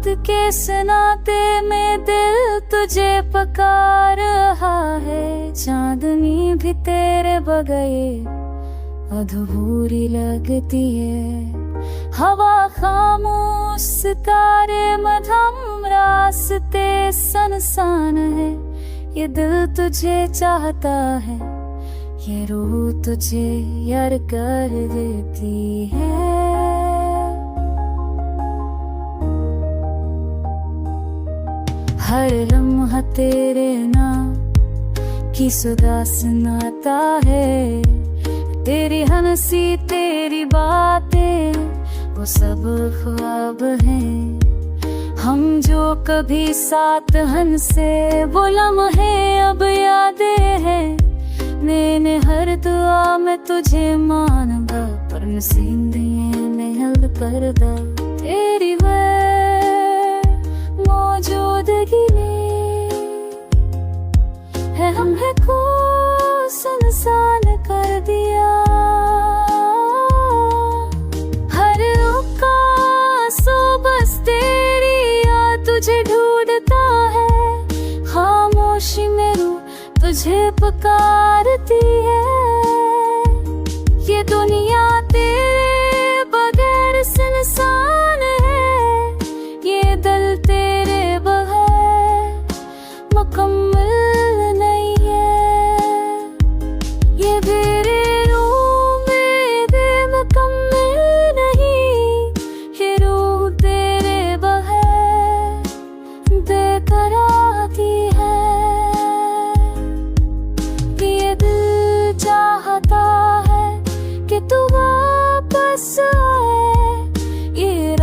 के सनाते में दिल तुझे पुकार रहा है। चांदनी भी तेरे बगैर अधूरी लगती है। हवा खामोश, सितारे मधम, रास्ते सुनसान है। ये दिल तुझे चाहता है, ये रूह तुझे यार कर देती है। हर लम्हा तेरे नाम की सुधा सुनाता है। तेरी हंसी, तेरी बातें, वो सब ख्वाब हैं। हम जो कभी साथ हंसे, वो लम्हे अब यादें हैं। मैंने हर दुआ में तुझे मांगा, पर नसीब ने हल कर दा। तेरी मौजूदगी ने है हमें को सुनसान कर दिया। हर रुका सो बस तेरी याद तुझे ढूंढता है। खामोशी में रूह तुझे पुकारती है। ये दुनिया तेरे बगैर सुनसान है। ये दिल तेरे बगैर मुकम्मल नहीं है। ये तेरे रूह में बेमुकम्मल नहीं। ये रूह तेरे बगैर बेकरार है। ये दिल चाहता है कि तू वापस आए। ये